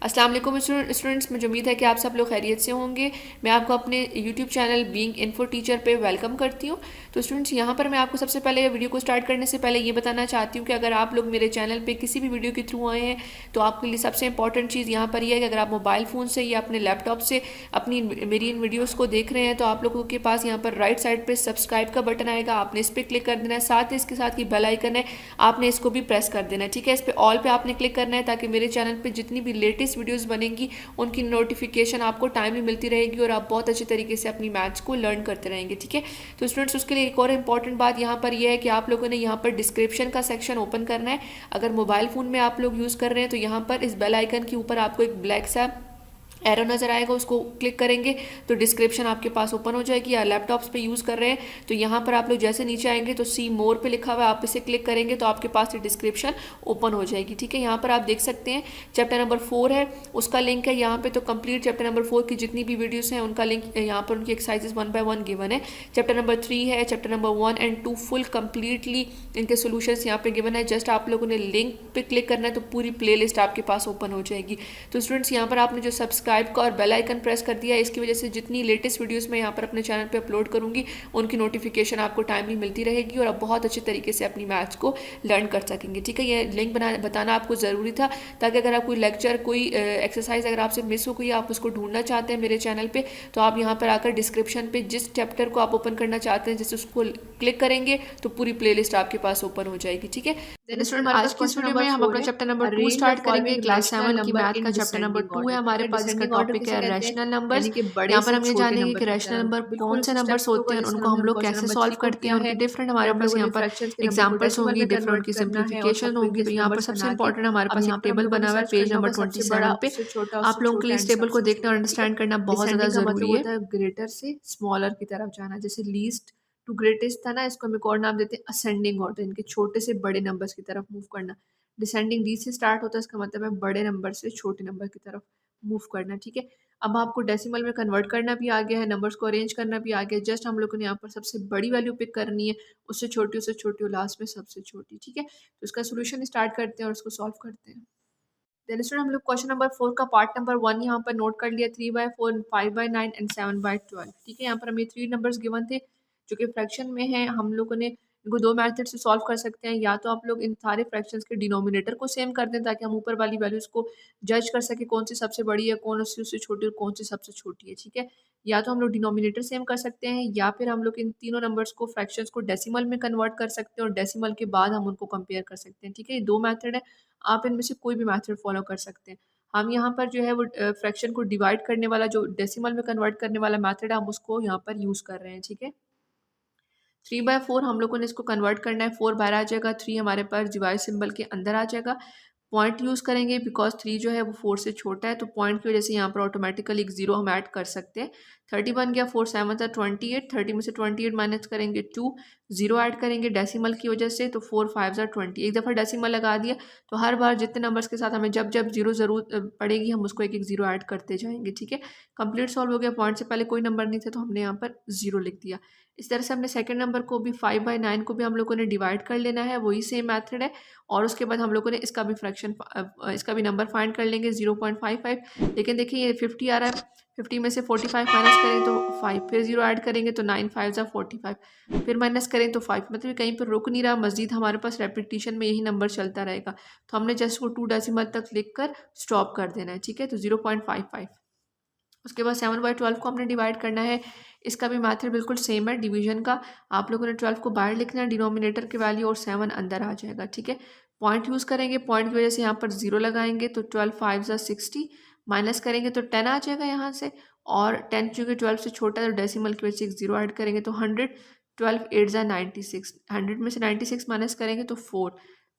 अस्सलाम वालेकुम स्टूडेंट्स, मुझे उम्मीद है कि आप सब लोग खैरियत से होंगे। मैं आपको अपने YouTube channel being info teacher पे वेलकम करती हूँ। तो स्टूडेंट्स, यहाँ पर मैं आपको सबसे पहले वीडियो को स्टार्ट करने से पहले ये बताना चाहती हूँ कि अगर आप लोग मेरे चैनल पे किसी भी वीडियो के थ्रू आए हैं तो आपके लिए सबसे इंपॉर्टेंट चीज़ यहाँ पर यह है कि अगर आप मोबाइल फ़ोन से या अपने लैपटॉप से अपनी मेरी इन वीडियोज़ को देख रहे हैं तो आप लोगों के पास यहाँ पर राइट साइड पर सब्सक्राइब का बटन आएगा, आपने इस पर क्लिक कर देना है। साथ ही इसके साथ ही बेल आइकन है, आपने इसको भी प्रेस कर देना है। ठीक है, इस पर ऑल पे आपने क्लिक करना है ताकि मेरे चैनल पर जितनी भी लेटेस्ट वीडियोज़ बनेंगी उनकी नोटिफिकेशन आपको टाइमली मिलती रहेगी और आप बहुत अच्छे तरीके से अपनी मैथ्स को लर्न करते रहेंगे। ठीक है, तो स्टूडेंट्स, उसके लिए एक और इंपॉर्टेंट बात यहाँ पर यह है कि आप लोगों ने यहाँ पर डिस्क्रिप्शन का सेक्शन ओपन करना है। अगर मोबाइल फ़ोन में आप लोग यूज़ कर रहे हैं तो यहाँ पर इस बेल आइकन के ऊपर आपको एक ब्लैक सा एरो नज़र आएगा, उसको क्लिक करेंगे तो डिस्क्रिप्शन आपके पास ओपन हो जाएगी। या लैपटॉप्स पे यूज़ कर रहे हैं तो यहाँ पर आप लोग जैसे नीचे आएंगे तो सी मोर पे लिखा हुआ है, आप इसे क्लिक करेंगे तो आपके पास ये डिस्क्रिप्शन ओपन हो जाएगी। ठीक है, यहाँ पर आप देख सकते हैं चैप्टर नंबर 4 है, उसका लिंक है यहाँ पे। तो कंप्लीट चैप्टर नंबर 4 की जितनी भी वीडियोस हैं उनका लिंक यहाँ पर, उनकी एक्सरसाइजेस 1 बाय 1 गिवन है। चैप्टर नंबर 3 है, chapter number 1 and 2 full completely इनके सोल्यूशंस यहाँ पे गिवन है। जस्ट आप लोगों ने लिंक पे क्लिक करना है तो पूरी प्ले लिस्ट आपके पास ओपन हो जाएगी। तो स्टूडेंट्स, यहाँ पर आपने जो सब्सक्राइब का और बेल आइकन प्रेस कर दिया है, इसकी वजह से जितनी लेटेस्ट वीडियोस मैं यहाँ पर अपने चैनल पे अपलोड करूँगी उनकी नोटिफिकेशन आपको टाइमली मिलती रहेगी और आप बहुत अच्छे तरीके से अपनी मैथ्स को लर्न कर सकेंगे। ठीक है, ये लिंक बताना आपको ज़रूरी था ताकि अगर आप कोई लेक्चर, कोई एक्सरसाइज अगर आपसे मिस हो गई, आप उसको ढूंढना चाहते हैं मेरे चैनल पर, तो आप यहाँ पर आकर डिस्क्रिप्शन पर जिस चैप्टर को आप ओपन करना चाहते हैं जैसे उसको क्लिक करेंगे तो पूरी प्ले लिस्ट आपके पास ओपन हो जाएगी। ठीक है, स्टूडेंट, आज की इस वीडियो में हम अपना चैप्टर नंबर 2 स्टार्ट करेंगे। क्लास 7 की मैथ का चैप्टर नंबर 2 है हमारे पास, जिसका टॉपिक है रैशनल नंबर्स। यहाँ पर हम ये जानेंगे कि रैशनल नंबर कौन से नंबर्स होते हैं और उनको हम लोग कैसे सॉल्व करते हैं। उनकी डिफरेंट हमारे पास यहाँ पर एग्जांपल्स होंगी, डिफरेंट उनकी सिंप्लीफिकेशन होगी। तो यहाँ पर सबसे इंपॉर्टेंट हमारे पास एक टेबल बना हुआ है पेज नंबर 27 पे। आप लोगों के लिए इस टेबल को देखना और अंडरस्टैंड करना बहुत ज़्यादा ज़रूरी है। ग्रेटर से स्मॉलर की तरफ जाना, जैसे लीस्ट टू ग्रेटेस्ट था ना, इसको हम एक और नाम देते हैं असेंडिंग ऑर्डर, इनके छोटे से बड़े नंबर्स की तरफ मूव करना। डिसेंडिंग डी से स्टार्ट होता है, इसका मतलब है बड़े नंबर से छोटे नंबर की तरफ मूव करना। ठीक है, अब आपको डेसिमल में कन्वर्ट करना भी आ गया है, नंबर्स को अरेंज करना भी आ गया है। जस्ट हम लोगों ने यहाँ पर सबसे बड़ी वैल्यू पिक करनी है, उससे छोटी और लास्ट में सबसे छोटी। ठीक है, तो इसका सोल्यूशन स्टार्ट करते हैं और इसको सॉल्व करते हैं। देन स्टूडेंट, हम लोग क्वेश्चन नंबर 4 का पार्ट नंबर 1 यहाँ पर नोट कर लिया, 3/4, 5/9 एंड 7/12। ठीक है, यहाँ पर हमें 3 नंबर्स गिवन थे जो कि फ्रैक्शन में है। हम लोगों ने इनको दो मेथड से सॉल्व कर सकते हैं। या तो आप लोग इन सारे फ्रैक्शंस के डिनोमिनेटर को सेम कर दें ताकि हम ऊपर वाली वैल्यूज को जज कर सके कौन सी सबसे बड़ी है, कौन सी उससे छोटी और कौन सी सबसे छोटी है। ठीक है, या तो हम लोग डिनोमिनेटर सेम कर सकते हैं या फिर हम लोग इन तीनों नंबर्स को, फ्रैक्शंस को डेसिमल में कन्वर्ट कर सकते हैं और डेसिमल के बाद हम उनको कंपेयर कर सकते हैं। ठीक है, ये दो मेथड है, आप इनमें से कोई भी मेथड फॉलो कर सकते हैं। हम यहाँ पर जो है वो फ्रैक्शन को डिवाइड करने वाला, जो डेसिमल में कन्वर्ट करने वाला मेथड है, हम उसको यहाँ पर यूज़ कर रहे हैं। ठीक है, 3/4 हम लोगों ने इसको कन्वर्ट करना है, 4 बाहर आ जाएगा, 3 हमारे पास डिवाइड सिंबल के अंदर आ जाएगा। पॉइंट यूज़ करेंगे बिकॉज 3 जो है वो 4 से छोटा है, तो पॉइंट की वजह से यहाँ पर ऑटोमेटिकली एक जीरो हम ऐड कर सकते हैं। 30 बन गया, 4 7 था 28, 30 में से 28 माइनस करेंगे 2, जीरो ऐड करेंगे डेसिमल की वजह से, तो 4 5 20। एक दफ़ा डेसिमल लगा दिया तो हर बार जितने नंबर्स के साथ हमें जब जब जीरो ज़रूर पड़ेगी हम उसको एक एक जीरो ऐड करते जाएंगे। ठीक है, कंप्लीट सॉल्व हो गया। पॉइंट से पहले कोई नंबर नहीं था तो हमने यहाँ पर जीरो लिख दिया। इस तरह से हमने सेकंड नंबर को भी 5/9 को भी हम लोगों ने डिवाइड कर लेना है, वही सेम मेथड है। और उसके बाद हम लोगों ने इसका भी फ्रैक्शन, इसका भी नंबर फाइंड कर लेंगे 0.55। लेकिन देखिए ये 50 आ रहा है, 50 में से 45 माइनस करें तो 5, फिर जीरो ऐड करेंगे तो 9 5 45, फिर माइनस करें तो 5। मतलब कहीं पर रुक नहीं रहा, मज़ीद हमारे पास रेपिटेशन में यही नंबर चलता रहेगा। तो हमने जस्ट वो 2 डेसिमल तक लिख कर स्टॉप कर देना है। ठीक है, तो 0.55। उसके बाद 7/12 को हमने डिवाइड करना है। इसका भी मेथड बिल्कुल सेम है डिवीजन का। आप लोगों ने 12 को बाहर लिखना है, डिनोमिनेटर की वैल्यू, और 7 अंदर आ जाएगा। ठीक है, पॉइंट यूज़ करेंगे, पॉइंट की वजह से यहाँ पर जीरो लगाएंगे तो 12 5 60, माइनस करेंगे तो 10 आ जाएगा यहाँ से, और 10 चूँकि 12 से छोटा है तो डेसिमल की वजह से एक जीरो ऐड करेंगे तो 100, 12 8 96, 100 में से 96 माइनस करेंगे तो 4,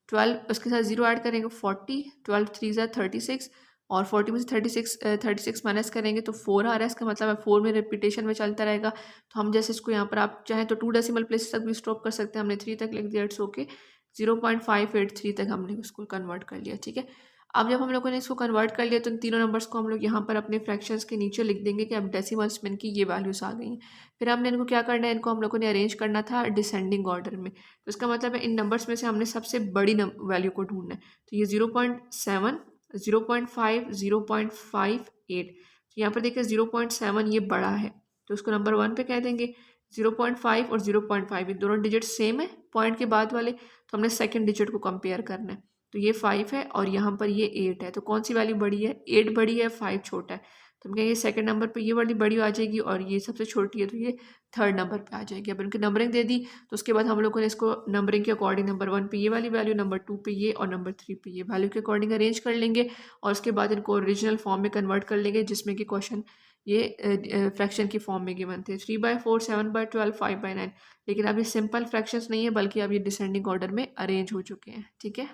12 उसके साथ जीरो ऐड करेंगे 40, 12 3 36, और 40 में से 36 माइनस करेंगे तो 4 आ रहा है। इसका मतलब है 4 में रिपीटेशन में चलता रहेगा। तो हम जैसे इसको यहाँ पर, आप चाहें तो 2 डेसिमल प्लेसेस तक भी स्टॉप कर सकते हैं। हमने 3 तक लिख दिया, इट्स ओके। 0.583 तक हमने उसको कन्वर्ट कर लिया। ठीक है, अब जब हम लोगों ने इसको कन्वर्ट कर लिया तो इन तीनों नंबर्स को हम लोग यहाँ पर अपने फ्रैक्शंस के नीचे लिख देंगे कि अब डेसिमल्स में इनकी ये वैल्यूज आ गई हैं। फिर हमने इनको क्या करना है, इनको हम लोगों ने अरेंज करना था डिसेंडिंग ऑर्डर में। तो इसका मतलब है इन नंबर्स में से हमने सबसे बड़ी वैल्यू को ढूंढना है। तो ये 0.7, 0.5, 0.58। तो यहाँ पर देखिए 0.7 ये बड़ा है, तो उसको नंबर 1 पे कह देंगे। 0.5 और 0.5 ये दोनों डिजिट सेम है पॉइंट के बाद वाले, तो हमने सेकंड डिजिट को कंपेयर करना है। तो ये 5 है और यहाँ पर ये 8 है, तो कौन सी वैल्यू बड़ी है? 8 बड़ी है, 5 छोटा है। तो हम कहेंगे सेकंड नंबर पे ये वाली बड़ी आ जाएगी और ये सबसे छोटी है, तो ये थर्ड नंबर पे आ जाएगी। अब इनकी नंबरिंग दे दी, तो उसके बाद हम लोगों ने इसको नंबरिंग के अकॉर्डिंग नंबर 1 पे ये वाली वैल्यू, नंबर 2 पे ये और नंबर 3 पे ये वैल्यू के अकॉर्डिंग अरेंज कर लेंगे और उसके बाद इनको ओरिजिनल फॉर्म में कन्वर्ट कर लेंगे, जिसमें कि क्वेश्चन ये फ्रैक्शन की फॉर्म में गिवन थे 3/4, 7/12, 5/9। लेकिन अब ये सिंपल फ्रैक्शंस नहीं है, बल्कि अब ये डिसेंडिंग ऑर्डर में अरेंज हो चुके हैं। ठीक है,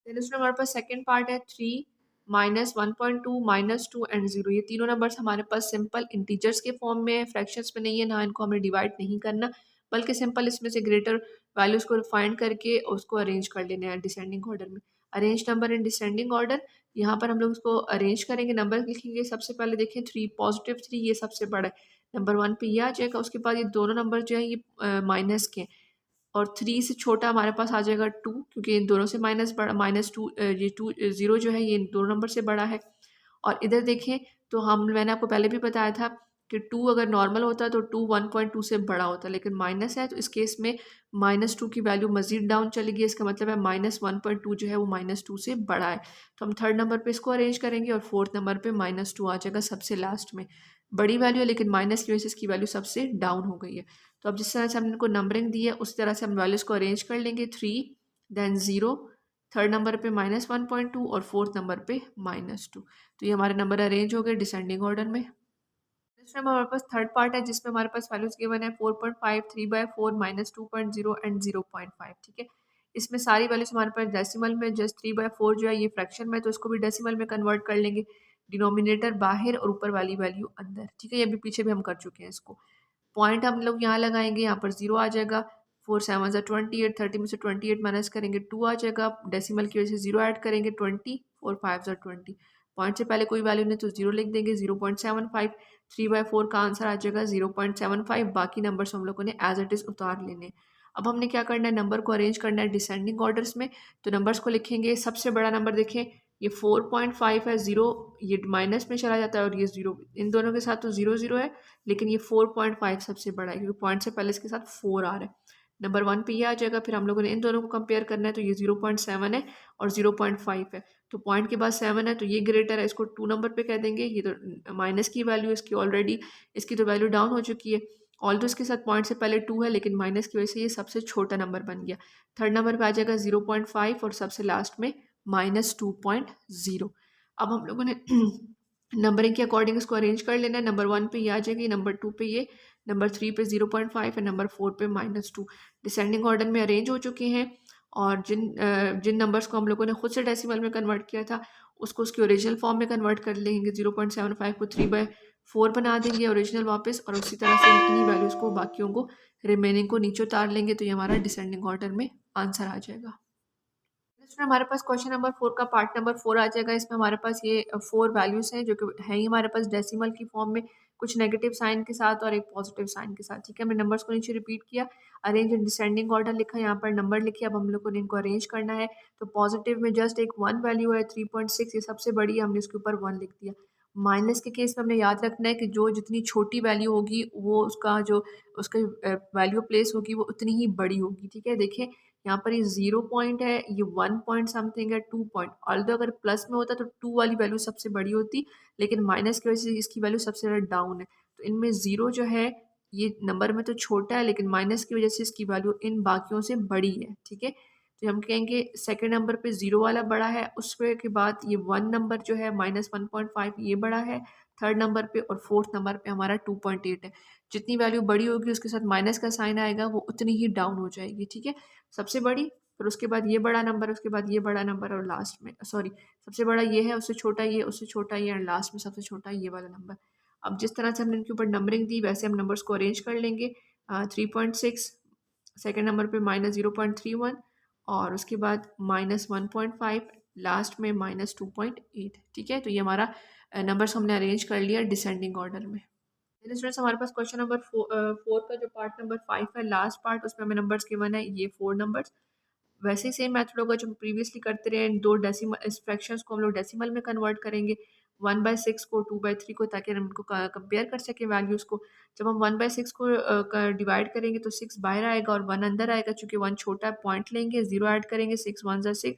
देन उसमें हमारे पास सेकंड पार्ट है 3, -1.2, -2 एंड 0। ये तीनों नंबर्स हमारे पास सिंपल इंटीजर्स के फॉर्म में है, फ्रैक्शंस में नहीं है, ना इनको हमें डिवाइड नहीं करना, बल्कि सिंपल इसमें से ग्रेटर वैल्यूज को फाइंड करके उसको अरेंज कर लेना है डिसेंडिंग ऑर्डर में। Arrange number in descending order, यहाँ पर हम लोग उसको अरेंज करेंगे, नंबर लिखेंगे। सबसे पहले देखें 3, +3 ये सबसे बड़ा है, नंबर 1 पे ये आ जाएगा। उसके बाद ये दोनों नंबर जो है ये माइनस के हैं और 3 से छोटा हमारे पास आ जाएगा 2, क्योंकि इन दोनों से माइनस बड़ा, -2 ये 2 0 जो है ये इन दोनों नंबर से बड़ा है। और इधर देखें तो मैंने आपको पहले भी बताया था कि 2 अगर नॉर्मल होता तो 2 1.2 से बड़ा होता, लेकिन माइनस है तो इस केस में -2 की वैल्यू मजीद डाउन चली गई। इसका मतलब है -1.2 जो है वो -2 से बड़ा है। तो हम थर्ड नंबर पे इसको अरेंज करेंगे और फोर्थ नंबर पे -2 आ जाएगा सबसे लास्ट में। बड़ी वैल्यू है लेकिन माइनस की वजह से इसकी वैल्यू सबसे डाउन हो गई है। तो अब जिस तरह से हमने इनको नंबरिंग दी है उस तरह से हम वैल्यूज़ को अरेंज कर लेंगे। 3 देन 0, थर्ड नंबर पे -1.2 और फोर्थ नंबर पे -2। तो ये हमारे नंबर अरेंज हो गए डिसेंडिंग ऑर्डर में। दूसरा हमारे पास थर्ड पार्ट है जिसमें हमारे पास वैल्यूज गिवन है 4.5, 3/4, -2.0 एंड 0.5। ठीक है, इसमें सारी वैल्यूज हमारे पास डेसिमल में, जस्ट 3/4 जो है ये फ्रैक्शन में, तो इसको भी डेसिमल में कन्वर्ट कर लेंगे। डिनोमिनेटर बाहर और ऊपर वाली वैल्यू अंदर। ठीक है, ये भी पीछे भी हम कर चुके हैं इसको। पॉइंट हम लोग यहाँ लगाएंगे, यहाँ पर 0 आ जाएगा। 4 7 28, 30 में से 28 माइनस करेंगे 2 आ जाएगा। डेसिमल की वजह से 0 ऐड करेंगे 20, 4 5 20। पॉइंट से पहले कोई वैल्यू नहीं तो 0 लिख देंगे। 0.75, 3/4 का आंसर आ जाएगा 0.75। बाकी नंबर्स हम लोगों ने एज इट इज़ उतार लेने। अब हमने क्या करना है, नंबर को अरेंज करना है डिसेंडिंग ऑर्डर्स में। तो नंबर्स को लिखेंगे, सबसे बड़ा नंबर देखें ये 4.5 है, 0 ये माइनस में चला जाता है और ये 0 इन दोनों के साथ तो 0 0 है, लेकिन ये 4.5 सबसे बड़ा है क्योंकि पॉइंट से पहले इसके साथ 4 आ रहा है। नंबर 1 पे ये आ जाएगा। फिर हम लोगों ने इन दोनों को कंपेयर करना है, तो ये 0.7 है और 0.5 है। तो पॉइंट के बाद 7 है तो ये ग्रेटर है, इसको 2 नंबर पे कह देंगे। ये तो माइनस की वैल्यू इसकी ऑलरेडी, इसकी तो वैल्यू डाउन हो चुकी है। ऑल तो इसके साथ पॉइंट से पहले 2 है, लेकिन माइनस की वजह से ये सबसे छोटा नंबर बन गया। थर्ड नंबर पे आ जाएगा 0.5 और सबसे लास्ट में -2.0। अब हम लोगों ने नंबरिंग के अकॉर्डिंग इसको अरेंज कर लेना है। नंबर 1 पे ये आ जाएगी, नंबर 2 पे ये, नंबर 3 पे 0.5 है, नंबर 4 पे -2। डिसेंडिंग ऑर्डर में अरेंज हो चुके हैं। और जिन नंबर्स को हम लोगों ने खुद से डेसिमल में कन्वर्ट किया था उसको उसकी ओरिजिनल फॉर्म में कन्वर्ट कर लेंगे। 0.75 को 3/4 बना देंगे ओरिजिनल वापस, और उसी तरह से इन्हीं वैल्यूज़ को, बाकियों को, रिमेनिंग को नीचे उतार लेंगे। तो ये हमारा डिसेंडिंग ऑर्डर में आंसर आ जाएगा। इसमें हमारे पास क्वेश्चन नंबर 4 का पार्ट नंबर 4 आ जाएगा। इसमें हमारे पास ये 4 वैल्यूज़ हैं जो कि हैं ही हमारे पास डेसिमल की फॉर्म में, कुछ नेगेटिव साइन के साथ और एक पॉजिटिव साइन के साथ। ठीक है, मैंने नंबर्स को नीचे रिपीट किया, अरेंज इन डिसेंडिंग ऑर्डर लिखा, यहाँ पर नंबर लिखे। अब हम लोग को इनको अरेंज करना है। तो पॉजिटिव में जस्ट एक 1 वैल्यू है 3.6, ये सबसे बड़ी है, हमने इसके ऊपर 1 लिख दिया। माइनस के केस में हमने याद रखना है कि जो जितनी छोटी वैल्यू होगी वो उसका जो उसका वैल्यू प्लेस होगी वो उतनी ही बड़ी होगी। ठीक है, देखिए यहाँ पर ये 0 पॉइंट है, ये 1 पॉइंट समथिंग है, 2 पॉइंट। ऑल्दो अगर प्लस में होता तो 2 वाली वैल्यू सबसे बड़ी होती, लेकिन माइनस की वजह से इसकी वैल्यू सबसे ज़्यादा डाउन है। तो इनमें 0 जो है ये नंबर में तो छोटा है, लेकिन माइनस की वजह से इसकी वैल्यू इन बाकियों से बड़ी है। ठीक है, तो हम कहेंगे सेकेंड नंबर पे 0 वाला बड़ा है, उसके के बाद ये 1 नंबर जो है -1.5 ये बड़ा है थर्ड नंबर पे, और फोर्थ नंबर पे हमारा 2.8 है। जितनी वैल्यू बड़ी होगी उसके साथ माइनस का साइन आएगा, वो उतनी ही डाउन हो जाएगी। ठीक है, सबसे बड़ी, फिर उसके बाद ये बड़ा नंबर, उसके बाद ये बड़ा नंबर, और लास्ट में सॉरी सबसे बड़ा ये है, उससे छोटा ये, उससे छोटा ये, एंड लास्ट में सबसे छोटा ये वाला नंबर। अब जिस तरह से हमने इनके ऊपर नंबरिंग दी वैसे हम नंबर्स को अरेंज कर लेंगे। 3.6 सेकेंड नंबर पे -0.31 और उसके बाद -1.5, लास्ट में -2.8। ठीक है, तो ये हमारा नंबर्स हमने अरेंज कर लिया डिसेंडिंग ऑर्डर में। स्टूडेंट्स हमारे पास क्वेश्चन नंबर 4 का जो पार्ट नंबर 5 है, लास्ट पार्ट, उसमें हमें नंबर्स गिवन है ये 4 नंबर्स। वैसे ही सेम मेथड होगा जो प्रीवियसली करते रहे, दो डेसिमल इस फ्रैक्शंस को हम लोग डेसिमल में कन्वर्ट करेंगे, 1/6 को 2/3 को, ताकि हम इनको कंपेयर कर सकें वैल्यूज़ को। जब हम 1/6 को डिवाइड करेंगे तो 6 बाहर आएगा और 1 अंदर आएगा, चूँकि 1 छोटा है, पॉइंट लेंगे, 0 ऐड करेंगे, 6 1 ज़ा 6,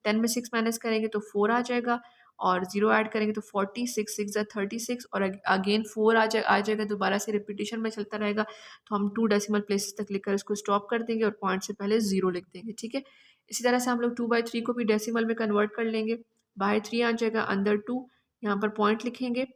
10 में 6 माइनस करेंगे तो 4 आ जाएगा, और 0 ऐड करेंगे तो 40, 6 6 ज़ा 36, और अगेन 4 आ जाएगा, दोबारा से रिपीटिशन में चलता रहेगा। तो हम 2 डेसिमल प्लेसेस तक लिखकर इसको स्टॉप कर देंगे और पॉइंट से पहले 0 लिख देंगे, ठीक है। इसी तरह से हम लोग 2/3 को भी डेसिमल में कन्वर्ट कर लेंगे, बाहर 3 आ जाएगा, अंदर 2, यहाँ पर पॉइंट लिखेंगे,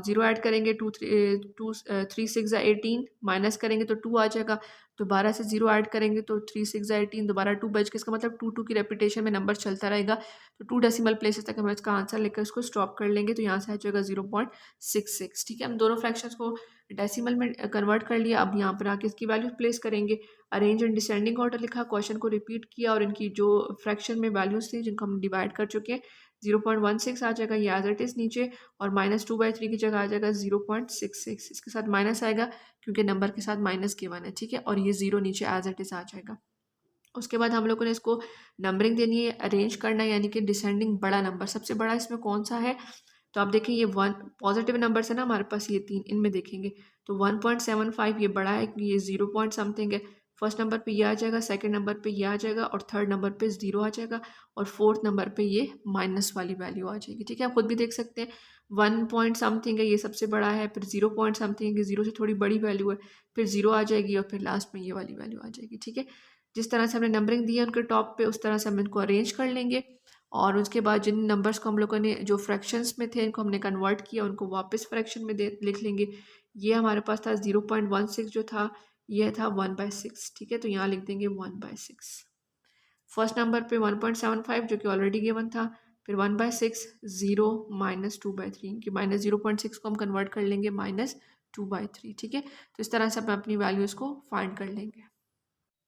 0 ऐड करेंगे, 3 6 ज़ा 18, माइनस करेंगे तो 2 आ जाएगा, दोबारा से 0 ऐड करेंगे तो 3 6 ज़ा 18, दोबारा 2 बच के, इसका मतलब 2 2 की रेपिटेशन में नंबर चलता रहेगा। तो 2 डेसिमल प्लेसेस तक हम इसका आंसर लेकर इसको स्टॉप कर लेंगे, तो यहाँ से आ जाएगा 0.66, ठीक है। हम दोनों फ्रैक्शंस को डेसिमल में कन्वर्ट कर लिया। अब यहाँ पर आके इसकी वैल्यू प्लेस करेंगे, अरेंज इन डिसेंडिंग ऑर्डर लिखा, क्वेश्चन को रिपीट किया और इनकी जो फ्रैक्शन में वैल्यूज थी जिनको हम डिवाइड कर चुके हैं, 0.16 आ जाएगा, ये एज इट इज़ नीचे, और -2/3 की जगह आ जाएगा 0.66, इसके साथ माइनस आएगा क्योंकि नंबर के साथ माइनस गिवन है, ठीक है, और ये 0 नीचे एज इट इज़ आ जाएगा। उसके बाद हम लोगों ने इसको नंबरिंग देनी है, अरेंज करना है, यानी कि डिसेंडिंग बड़ा नंबर सबसे बड़ा इसमें कौन सा है, तो आप देखें ये 1 पॉजिटिव नंबर है ना हमारे पास, ये 3, इनमें देखेंगे तो 1.75 ये बड़ा है, ये 0 पॉइंट समथिंग है। फर्स्ट नंबर पे ये आ जाएगा, सेकंड नंबर पे ये आ जाएगा, और थर्ड नंबर पे 0 आ जाएगा, और फोर्थ नंबर पे ये माइनस वाली वैल्यू आ जाएगी, ठीक है। आप खुद भी देख सकते हैं 1 पॉइंट समथिंग है, ये सबसे बड़ा है, फिर 0 पॉइंट समथिंग है, 0 से थोड़ी बड़ी वैल्यू है, फिर 0 आ जाएगी, और फिर लास्ट में ये वाली वैल्यू आ जाएगी, ठीक है। जिस तरह से हमने नंबरिंग दी है उनके टॉप पे, उस तरह से हम इनको अरेंज कर लेंगे, और उसके बाद जिन नंबर्स को हम लोगों ने जो फ्रैक्शंस में थे इनको हमने कन्वर्ट किया, उनको वापस फ्रैक्शन में दे लिख लेंगे। ये हमारे पास था 0.16 जो था, यह था 1/6, ठीक है, तो यहाँ लिख देंगे 1/6। फर्स्ट नंबर पे 1.75 जो कि ऑलरेडी गिवन था, फिर 1/6, 0 -2/3, कि -0.6 को हम कन्वर्ट कर लेंगे -2/3, ठीक है। तो इस तरह से हम अपनी वैल्यूज़ को फाइंड कर लेंगे।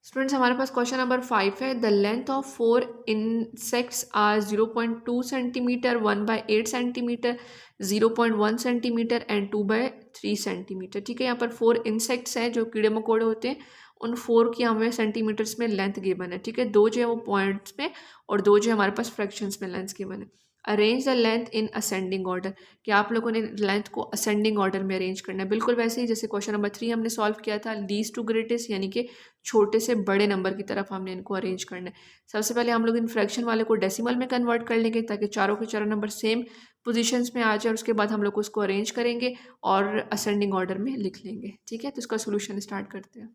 स्टूडेंट्स हमारे पास क्वेश्चन नंबर 5 है, the length of 4 insects are 0.2 centimetre, 1/8 centimetre, 0.1 centimetre and 2/3 centimetre, ठीक है। यहाँ पर 4 इंसेक्ट्स हैं जो कीड़े मकोड़े होते हैं, उन 4 की हमें सेंटीमीटर्स में लेंथ गिवन है, ठीक है। 2 जो है वो पॉइंट्स में, और 2 जो है हमारे पास फ्रैक्शंस में लेंथ गिवन है। Arrange the length in ascending order, कि आप लोगों ने लेंथ को असेंडिंग ऑर्डर में अरेंज करना है, बिल्कुल वैसे ही जैसे क्वेश्चन नंबर 3 हमने सॉल्व किया था, लीस्ट टू ग्रेटेस्ट, यानी कि छोटे से बड़े नंबर की तरफ हमने इनको अरेंज करना है। सबसे पहले हम लोग इन फ्रैक्शन वाले को डेसिमल में कन्वर्ट कर लेंगे ताकि चारों के चारों नंबर सेम पोजीशंस में आ जाए, और उसके बाद हम लोग उसको अरेंज करेंगे और असेंडिंग ऑर्डर में लिख लेंगे, ठीक है। तो इसका सोल्यूशन स्टार्ट करते हैं।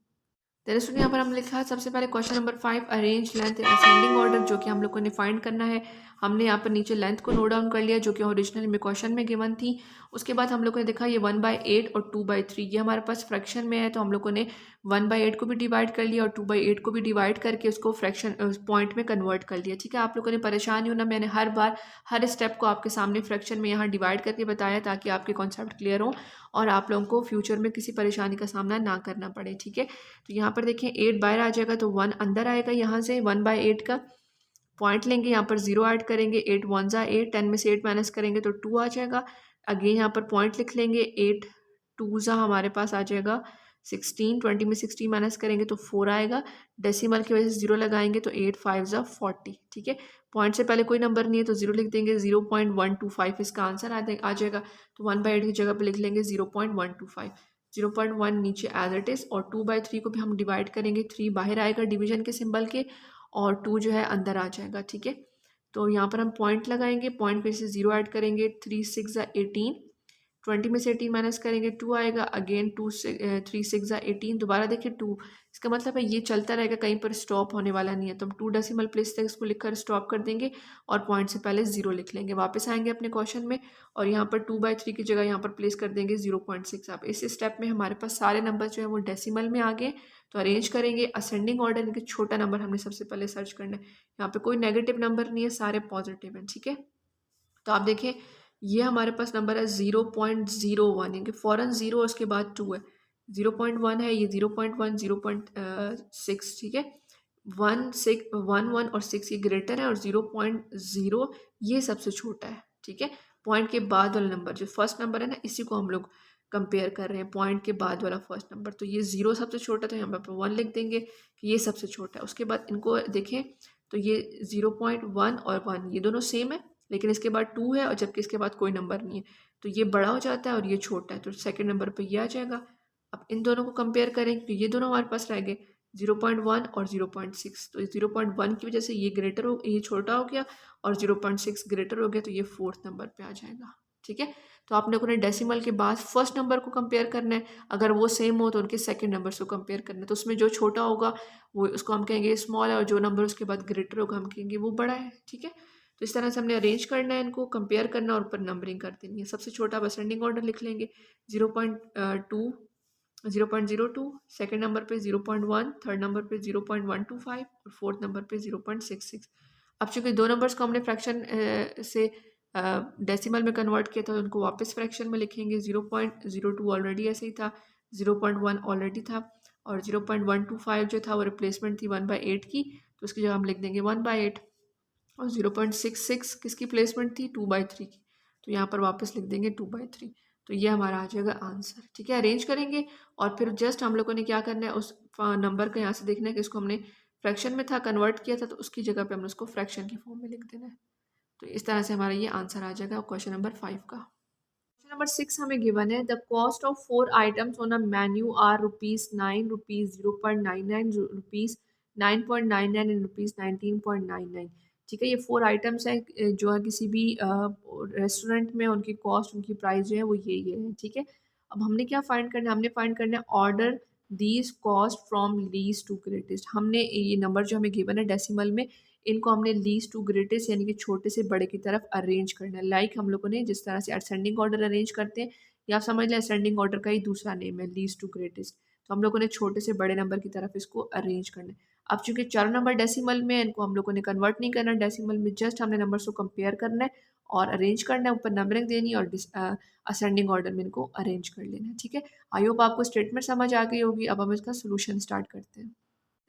तेरे स्टूडेंट यहाँ पर हमने लिखा सबसे पहले question number 5, arrange length in ascending order, जो कि हम लोगों ने फाइंड करना है। हमने यहाँ पर नीचे लेंथ को नोट डाउन कर लिया जो कि ओरिजिनल में क्वेश्चन में गिवन थी। उसके बाद हम लोगों ने देखा ये 1/8 और 2/3 ये हमारे पास फ्रैक्शन में है, तो हम लोगों ने 1/8 को भी डिवाइड कर लिया और 2/8 को भी डिवाइड करके उसको फ्रैक्शन पॉइंट में कन्वर्ट कर लिया, ठीक है। आप लोगों ने परेशान नहीं होना, मैंने हर बार हर स्टेप को आपके सामने फ्रैक्शन में यहाँ डिवाइड करके बताया ताकि आपके कॉन्सेप्ट क्लियर हो और आप लोगों को फ्यूचर में किसी परेशानी का सामना ना करना पड़े, ठीक है। तो यहाँ पर देखें 8 बाहर आ जाएगा तो 1 अंदर आएगा, यहाँ से 1/8 का पॉइंट लेंगे, यहाँ पर 0 ऐड करेंगे, 8 1 ज़ा 8, 10 में से 8 माइनस करेंगे तो 2 आ जाएगा। अगेन यहाँ पर पॉइंट लिख लेंगे, 8 2 ज़ा हमारे पास आ जाएगा 16, 20 में 16 माइनस करेंगे तो 4 आएगा। डेसिमल की वजह से 0 लगाएंगे तो 8 5 ज़ा 40, ठीक है। पॉइंट से पहले कोई नंबर नहीं है तो 0 लिख देंगे, 0.125 इसका आंसर आ जाएगा। तो 1/8 की जगह पर लिख लेंगे 0.125, 0.1 नीचे एज इट इज़, और 2/3 को भी हम डिवाइड करेंगे, 3 बाहर आएगा डिवीजन के सिंबल के, और 2 जो है अंदर आ जाएगा, ठीक है। तो यहाँ पर हम पॉइंट लगाएंगे, पॉइंट पे से 0 ऐड करेंगे, 3 6 ज़ा 18, 20 में से 18 माइनस करेंगे 2 आएगा। अगेन 3 6 ज़ा 18, दोबारा देखिए 2, इसका मतलब है ये चलता रहेगा, कहीं पर स्टॉप होने वाला नहीं है। तो हम 2 डेसिमल प्लेस तक इसको लिखकर स्टॉप कर देंगे और पॉइंट से पहले 0 लिख लेंगे। वापस आएंगे अपने क्वेश्चन में और यहाँ पर 2/3 की जगह यहाँ पर प्लेस कर देंगे 0.6। आप इस स्टेप में हमारे पास सारे नंबर जो है वो डेसिमल में आ गए, तो अरेंज करेंगे असेंडिंग ऑर्डर, इनके छोटा नंबर हमने सबसे पहले सर्च करना है। यहाँ पे कोई नेगेटिव नंबर नहीं है, सारे पॉजिटिव हैं, ठीक है। तो आप देखें ये हमारे पास नंबर है 0.01, यानी कि फ़ौरन 0 और उसके बाद 2 है, 0.1 है, ये 0.1 0.6, ठीक है। 1 6 1 1 और 6 ये ग्रेटर है, और 0.0 ये सबसे छोटा है, ठीक है। पॉइंट के बाद वाला नंबर जो फर्स्ट नंबर है ना, इसी को हम लोग कंपेयर कर रहे हैं, पॉइंट के बाद वाला फर्स्ट नंबर। तो ये 0 सबसे छोटा, तो यहाँ पर 1 लिख देंगे कि ये सबसे छोटा है। उसके बाद इनको देखें तो ये 0.1 और 1 ये दोनों सेम है, लेकिन इसके बाद 2 है और जबकि इसके बाद कोई नंबर नहीं है, तो ये बड़ा हो जाता है और ये छोटा है, तो सेकंड नंबर पे ये आ जाएगा। अब इन दोनों को कंपेयर करें तो ये दोनों हमारे पास रह गए 0.1 और 0.6, तो 0.1 की वजह से ये ग्रेटर हो, ये छोटा हो गया और 0.6 ग्रेटर हो गया, तो ये फोर्थ नंबर पे आ जाएगा। ठीक है, तो आपने अपने डेसिमल के बाद फर्स्ट नंबर को कंपेयर करना है, अगर वो सेम हो तो उनके सेकंड नंबर को कंपेयर करना है, तो उसमें जो छोटा होगा वो उसको हम कहेंगे स्मॉल है और जो नंबर उसके बाद ग्रेटर होगा हम कहेंगे वो बड़ा है। ठीक है, तो इस तरह से हमने अरेंज करना है, इनको कंपेयर करना और ऊपर नंबरिंग कर देनी है। सबसे छोटा असेंडिंग ऑर्डर लिख लेंगे 0.2 0.02, सेकेंड नंबर पे 0.1, थर्ड नंबर पे 0.125 और फोर्थ नंबर पे 0.66। अब चूंकि दो नंबर्स को हमने फ्रैक्शन से डेसिमल में कन्वर्ट किया था, तो उनको वापस फ्रैक्शन में लिखेंगे। 0.02 ऑलरेडी ऐसे ही था, 0.1 ऑलरेडी था और 0.125 जो था वो रिप्लेसमेंट थी 1/8 की, तो उसकी जगह हम लिख देंगे 1/8। और 0.66 किसकी प्लेसमेंट थी 2/3 की, तो यहाँ पर वापस लिख देंगे 2/3। तो ये हमारा आ जाएगा आंसर। ठीक है, अरेंज करेंगे और फिर जस्ट हम लोगों ने क्या करना है, उस नंबर का यहाँ से देखना है कि इसको हमने फ्रैक्शन में था कन्वर्ट किया था, तो उसकी जगह पे हमने उसको फ्रैक्शन की फॉर्म में लिख देना है। तो इस तरह से हमारा ये आंसर आ जाएगा क्वेश्चन नंबर 5 का। क्वेश्चन नंबर 6 हमें गिवन है, the cost of 4 items on a menu are ₹9, ₹0.99, ₹9.99 and ₹19.99। ठीक है, ये 4 आइटम्स हैं जो है किसी भी रेस्टोरेंट में उनकी कॉस्ट, उनकी प्राइस जो है वो ये है। ठीक है, अब हमने क्या फाइंड करना है, हमने फाइंड करना है order these cost from least to greatest. हमने ये नंबर जो हमें गिवन है डेसिमल में, इनको हमने लीस्ट टू ग्रेटेस्ट यानी कि छोटे से बड़े की तरफ अरेंज करना है। लाइक हम लोगों ने जिस तरह से असेंडिंग ऑर्डर अरेंज करते हैं, या आप समझ लें असेंडिंग ऑर्डर का ही दूसरा नेम है लीस्ट टू ग्रेटेस्ट, तो हम लोगों ने छोटे से बड़े नंबर की तरफ इसको अरेंज करना है। अब चूंकि 4 नंबर डेसिमल में, इनको हम लोगों ने कन्वर्ट नहीं करना डेसिमल में, जस्ट हमने नंबर्स को कंपेयर करना है और अरेंज करना है, ऊपर नंबरिंग देनी है और असेंडिंग ऑर्डर में इनको अरेंज कर लेना है। ठीक है, आई होप आपको स्टेटमेंट समझ आ गई होगी। अब हम इसका सोल्यूशन स्टार्ट करते हैं।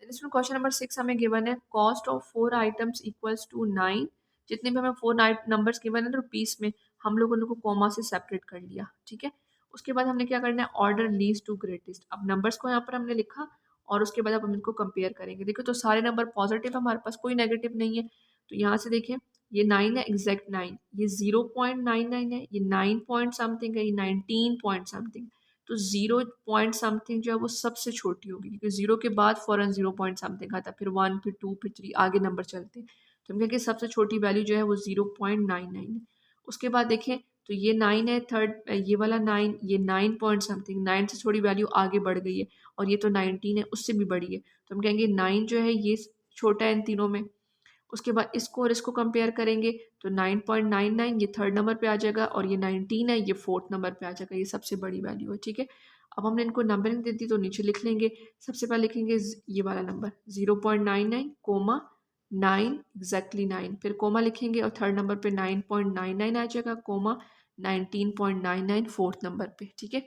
क्वेश्चन नंबर 6 हमें गिवन है, cost of 4 items equals to 9। जितने भी हमें 4 नंबर्स गिवन है रुपीस में, हम लोगों ने उनको कॉमा से सेपरेट कर लिया। ठीक है, उसके बाद हमने क्या करना है, ऑर्डर लीस्ट टू ग्रेटेस्ट। अब नंबर्स को यहाँ पर हमने लिखा और उसके बाद अब हम इनको कंपेयर करेंगे। देखो तो सारे नंबर पॉजिटिव है, हमारे पास कोई नेगेटिव नहीं है। तो यहाँ से देखें, ये 9 है, एग्जैक्ट 9, ये 0.99 है, ये 9 पॉइंट समथिंग है, ये 19 पॉइंट समथिंग। तो 0 पॉइंट समथिंग जो है वो सबसे छोटी होगी, क्योंकि 0 के बाद फ़ौरन 0 पॉइंट समथिंग आता है, फिर 1, फिर 2, फिर 3, आगे नंबर चलते हैं। तो हम कहेंगे सबसे छोटी वैल्यू जो है वो 0.99 है। उसके बाद देखें तो ये 9 है, थर्ड ये वाला 9, ये 9 पॉइंट समथिंग, 9 से थोड़ी वैल्यू आगे बढ़ गई है और ये तो 19 है, उससे भी बड़ी है। तो हम कहेंगे 9 जो है ये छोटा है इन तीनों में। उसके बाद इसको और इसको कंपेयर करेंगे तो 9.99 ये थर्ड नंबर पे आ जाएगा और ये 19 है, ये फोर्थ नंबर पे आ जाएगा, ये सबसे बड़ी वैल्यू है। ठीक है, अब हमने इनको नंबरिंग दे दी तो नीचे लिख लेंगे। सबसे पहले लिखेंगे ये वाला नंबर 0.99 कोमा 9, एग्जैक्टली 9, फिर कोमा लिखेंगे और थर्ड नंबर पे 9.99 आ जाएगा, कोमा 19.99 फोर्थ नंबर पे। ठीक है,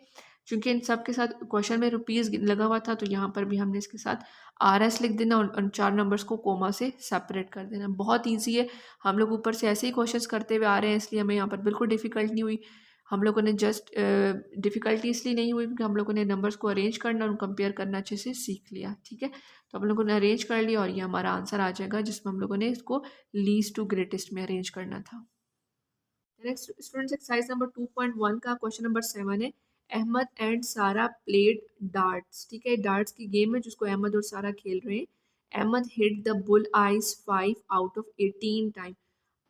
क्योंकि इन सब के साथ क्वेश्चन में रुपीज़ लगा हुआ था, तो यहाँ पर भी हमने इसके साथ RS लिख देना और उन 4 नंबर्स को कोमा से सेपरेट कर देना। बहुत ईजी है, हम लोग ऊपर से ऐसे ही क्वेश्चंस करते हुए आ रहे हैं, इसलिए हमें यहाँ पर बिल्कुल डिफ़िकल्ट नहीं हुई। हम लोगों ने जस्ट डिफ़िकल्टी इसलिए नहीं हुई क्योंकि हम लोगों ने नंबर्स को अरेंज करना और कंपेयर करना अच्छे से सीख लिया। ठीक है, तो हम लोगों ने अरेंज कर लिया और ये हमारा आंसर आ जाएगा, जिसमें हम लोगों ने इसको लीस्ट टू ग्रेटेस्ट में अरेंज करना था। नेक्स्ट स्टूडेंट्स, एक्सरसाइज नंबर 2.1 का क्वेश्चन नंबर 7 है, अहमद एंड सारा प्लेड डार्ट्स। ठीक है, डार्ट्स की गेम है जिसको अहमद और सारा खेल रहे हैं। Ahmed hit the bull eyes 5 out of 18 time.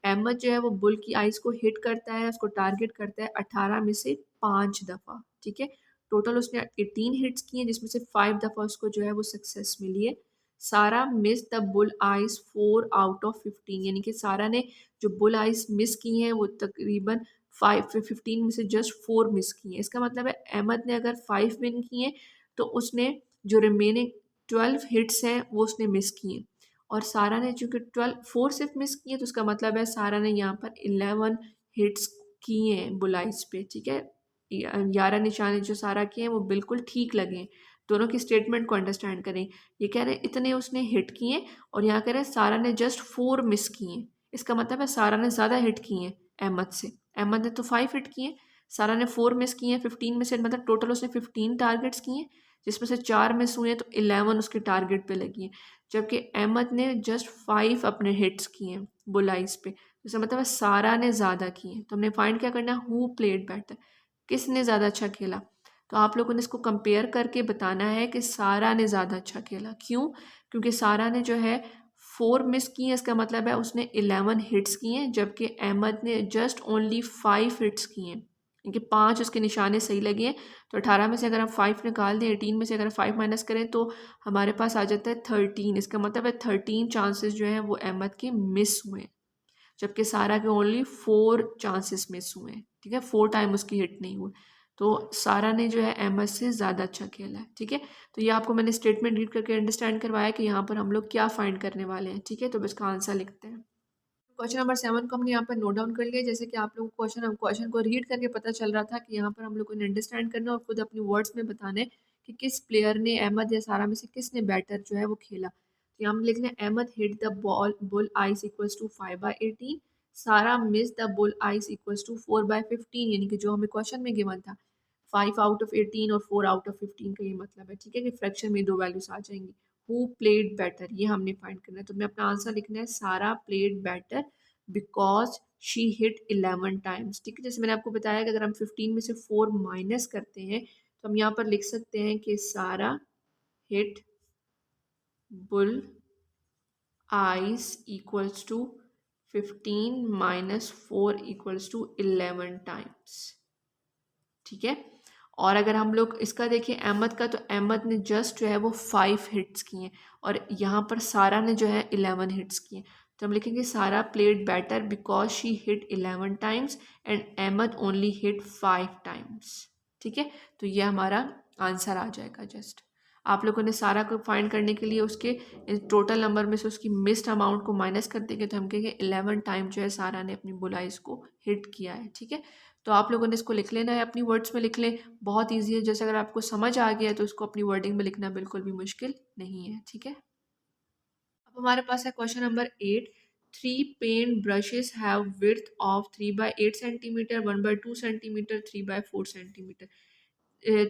Ahmed जो है वो बुल की आइज को हिट करता है, उसको टारगेट करता है 18 में से 5 दफ़ा। ठीक है, टोटल उसने 18 हिट्स किए जिसमें से 5 दफ़ा उसको जो है वो सक्सेस मिली है। सारा miss the bull eyes 4 out of 15, यानी कि सारा ने जो बुल आइज मिस की हैं वो तकरीबन 15 में से जस्ट 4 मिस की हैं। इसका मतलब है अहमद ने अगर 5 विन किए हैं तो उसने जो रिमेनिंग 12 हिट्स हैं वो उसने मिस किए हैं, और सारा ने चूँकि 4 सिर्फ मिस किए, तो उसका मतलब है सारा ने यहाँ पर 11 हिट्स किए हैं बुलाइस पे। ठीक है, 11 निशाने जो सारा किए हैं वो बिल्कुल ठीक लगे हैं। दोनों की स्टेटमेंट को अंडरस्टैंड करें। ये कह रहे हैं इतने उसने हिट किए और यहाँ कह रहे हैं सारा ने जस्ट 4 मिस किए। इसका मतलब है सारा ने ज़्यादा हिट किए हैं अहमद से। अहमद ने तो 5 हिट किए, सारा ने 4 मिस किए हैं 15 में से, मतलब टोटल उसने 15 टारगेट्स किए हैं, जिसमें से 4 मिस हुए हैं, तो 11 उसके टारगेट पे लगी हैं। जबकि अहमद ने जस्ट 5 अपने हिट्स किए हैं बुल आइज पे, जैसे मतलब है सारा ने ज़्यादा किए हैं। तो हमने फाइंड क्या करना है, हु प्लेड बेटर, किसने ज़्यादा अच्छा खेला। तो आप लोगों ने इसको कंपेयर करके बताना है कि सारा ने ज़्यादा अच्छा खेला। क्यों? क्योंकि सारा ने जो है 4 मिस किए हैं, इसका मतलब है उसने 11 हिट्स किए हैं, जबकि अहमद ने जस्ट ओनली 5 हिट्स किए हैं। इनके 5 उसके निशाने सही लगे हैं। तो 18 में से अगर हम 5 निकाल दें, 18 में से अगर 5 माइनस करें तो हमारे पास आ जाता है 13। इसका मतलब है 13 चांसेस जो हैं वो अहमद के मिस हुए हैं, जबकि सारा के ओनली 4 चांसेस मिस हुए हैं। ठीक है, 4 टाइम उसकी हिट नहीं हुई। तो सारा ने जो है अहमद से ज़्यादा अच्छा खेला है। ठीक है, तो ये आपको मैंने स्टेटमेंट रीड करके अंडरस्टैंड करवाया कि यहाँ पर हम लोग क्या फाइंड करने वाले हैं। ठीक है, तो इसका आंसर लिखते हैं। क्वेश्चन नंबर 7 को हमने यहाँ पर नोट डाउन कर लिया। जैसे कि आप लोगों को क्वेश्चन को रीड करके पता चल रहा था कि यहाँ पर हम लोगों ने अंडरस्टैंड करना और खुद अपनी वर्ड्स में बताना है कि किस प्लेयर ने, अहमद या सारा में से किसने बेटर जो है वो खेला। तो यहाँ हम लिख रहे हैं Ahmed hit the ball bull eyes equals to 5/18, Sara miss the bull eyes equals to 4/15, यानी कि जो हमें क्वेश्चन में गिवन था 5 आउट ऑफ 18 और 4 आउट ऑफ 15 का ये मतलब है। ठीक है, कि फ्रैक्शन में दो वैल्यूज आ जाएंगी। हु प्लेड बेटर, ये हमने फाइंड करना है। तो हमें अपना आंसर लिखना है सारा played better because she hit 11 times. ठीक है, जैसे मैंने आपको बताया कि अगर हम 15 में से 4 माइनस करते हैं तो हम यहाँ पर लिख सकते हैं कि Sara hit bull eyes equals to 15 minus 4 equals to 11 times. ठीक है, और अगर हम लोग इसका देखें अहमद का, तो अहमद ने जस्ट जो है वो 5 हिट्स किए हैं और यहाँ पर सारा ने जो है 11 हिट्स किए। तो हम लिखेंगे Sara played better because she hit 11 times and Ahmed only hit 5 times. ठीक है, तो ये हमारा आंसर आ जाएगा। जस्ट आप लोगों ने सारा को फाइंड करने के लिए उसके टोटल नंबर में से उसकी मिस्ड अमाउंट को माइनस कर देंगे, तो हम कहेंगे 11 टाइम जो है सारा ने अपनी बुलाइज को हिट किया है। ठीक है, तो आप लोगों ने इसको लिख लेना है, अपनी वर्ड्स में लिख लें, बहुत ईजी है। जैसे अगर आपको समझ आ गया है तो उसको अपनी वर्डिंग में लिखना बिल्कुल भी मुश्किल नहीं है। ठीक है, अब हमारे पास है question number 8। 3 paint brushes have width of 3/8 centimetre, 1/2 centimetre, 3/4 centimetre.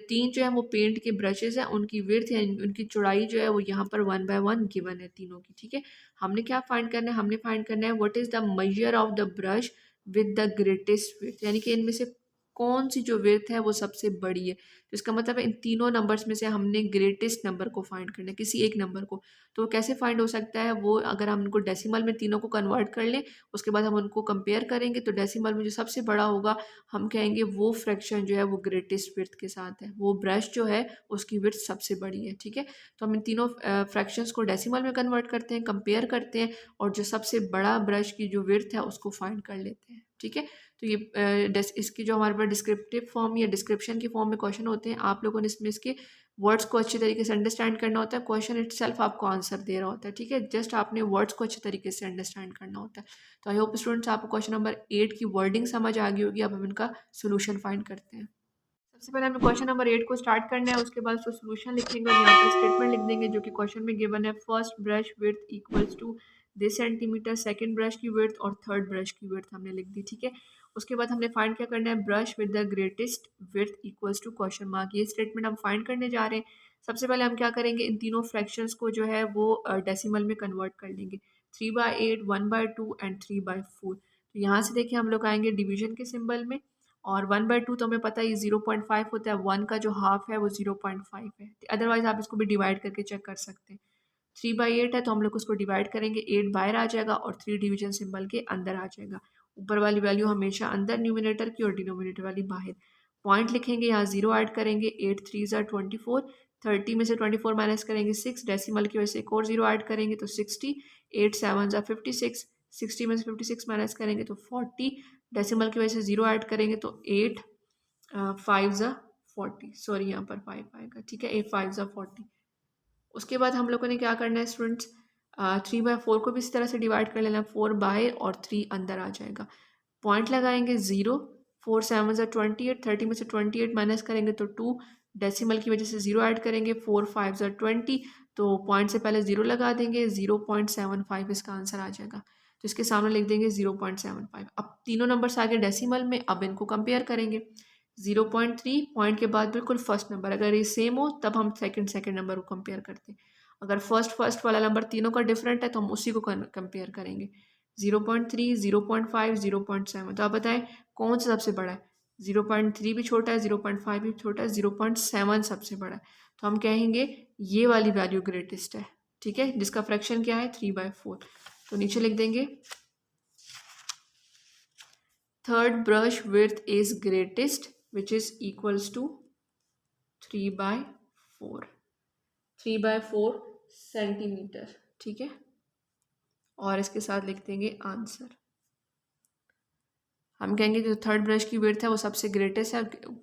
3 जो है वो पेंट के ब्रशेस हैं, उनकी विड्थ या उनकी चौड़ाई जो है वो यहाँ पर 1/1 गिवन है तीनों की। ठीक है, हमने क्या फाइंड करना है, हमने फाइंड करना है what is the measure of the brush with the greatest width, यानी कि इनमें से कौन सी जो विड्थ है वो सबसे बड़ी है। तो इसका मतलब है इन तीनों नंबर्स में से हमने ग्रेटेस्ट नंबर को फाइंड करना है, किसी एक नंबर को। तो वो कैसे फाइंड हो सकता है, वो अगर हम उनको डेसिमल में तीनों को कन्वर्ट कर लें, उसके बाद हम उनको कंपेयर करेंगे, तो डेसिमल में जो सबसे बड़ा होगा हम कहेंगे वो फ्रैक्शन जो है वो ग्रेटेस्ट विड्थ के साथ है, वो ब्रश जो है उसकी विड्थ सबसे बड़ी है। ठीक है, तो हम इन तीनों फ्रैक्शंस को डेसिमल में कन्वर्ट करते हैं, कंपेयर करते हैं, और जो सबसे बड़ा ब्रश की जो विड्थ है उसको फाइंड कर लेते हैं। ठीक है, तो ये इसकी जो हमारे पास डिस्क्रिप्टिव फॉर्म या डिस्क्रिप्शन के फॉर्म में क्वेश्चन होते हैं, आप लोगों ने इसमें इसके वर्ड्स को अच्छे तरीके से अंडरस्टैंड करना होता है। क्वेश्चन इटसेल्फ आपको आंसर दे रहा होता है। ठीक है, जस्ट आपने वर्ड्स को अच्छे तरीके से अंडरस्टैंड करना होता है। तो आई होप स्टूडेंट्स आपको क्वेश्चन नंबर 8 की वर्डिंग समझ आ गई होगी। अब हम इनका सोल्यूशन फाइंड करते हैं। सबसे पहले हमें क्वेश्चन नंबर 8 को स्टार्ट करना है, उसके बाद उसका सोल्यूशन लिखेंगे और यहाँ पर स्टेटमेंट लिख देंगे जो कि क्वेश्चन में गिवन है। First brush width equals to this centimetre, second brush की विड्थ और थर्ड ब्रश की विड्थ हमने लिख दी। ठीक है, उसके बाद हमने फाइंड क्या करना है, brush with the greatest width equals to question mark. ये स्टेटमेंट हम फाइंड करने जा रहे हैं। सबसे पहले हम क्या करेंगे, इन तीनों फ्रैक्शंस को जो है वो डेसिमल में कन्वर्ट कर लेंगे। 3/8, 1/2 एंड 3/4। तो यहाँ से देखिए हम लोग आएंगे डिवीजन के सिंबल में, और 1/2 तो हमें पता है 0.5 होता है, 1 का जो हाफ है वो 0.5 है। अदरवाइज आप इसको भी डिवाइड करके चेक कर सकते हैं। 3/8 है तो हम लोग उसको डिवाइड करेंगे, 8 बाहर आ जाएगा और 3 डिवीजन सिंबल के अंदर आ जाएगा। ऊपर वाली वैल्यू हमेशा अंदर न्यूमिनेटर की और डिनोमिनेटर वाली बाहर। पॉइंट लिखेंगे, यहाँ 0 ऐड करेंगे, 8 3 ज़ा 24, 30 में से 24 माइनस करेंगे 6, डेसिमल की वजह से एक और 0 ऐड करेंगे तो 60, 8 7 ज़ा 56, 60 में से 56 माइनस करेंगे तो 40, डेसिमल की वजह से 0 ऐड करेंगे तो 8 5 ज़ा 40, सॉरी यहाँ पर 5 आएगा। ठीक है, 8 5 ज़ा 40। उसके बाद हम लोगों ने क्या करना है स्टूडेंट्स, 3/4 को भी इसी तरह से डिवाइड कर लेना, 4 बाहर और 3 अंदर आ जाएगा। पॉइंट लगाएंगे 0, 4 7 ज़ा 28, 30 में से 28 माइनस करेंगे तो 2, डेसिमल की वजह से 0 ऐड करेंगे, 4 5 ज़ा 20, तो पॉइंट से पहले 0 लगा देंगे, 0.75 इसका आंसर आ जाएगा। तो इसके सामने लिख देंगे 0.75। अब तीनों नंबर्स आगे डेसिमल में, अब इनको कंपेयर करेंगे। 0.3 पॉइंट के बाद बिल्कुल फर्स्ट नंबर, अगर ये सेम हो तब हम सेकंड नंबर को कंपेयर करते हैं। अगर फर्स्ट वाला नंबर तीनों का डिफरेंट है तो हम उसी को कंपेयर करेंगे। 0.3, 0.5, 0.7, तो आप बताएं कौन सा सबसे बड़ा है। 0.3 भी छोटा है, 0.5 भी छोटा है, 0.7 सबसे बड़ा है। तो हम कहेंगे ये वाली वैल्यू ग्रेटेस्ट है, ठीक है, जिसका फ्रैक्शन क्या है 3/4। तो नीचे लिख देंगे third brush width is greatest which is equals to 3/4, 3/4 centimetre, ठीक है। और इसके साथ लिख देंगे आंसर। हम कहेंगे जो थर्ड ब्रश की विड्थ है वो सबसे ग्रेटेस्ट है,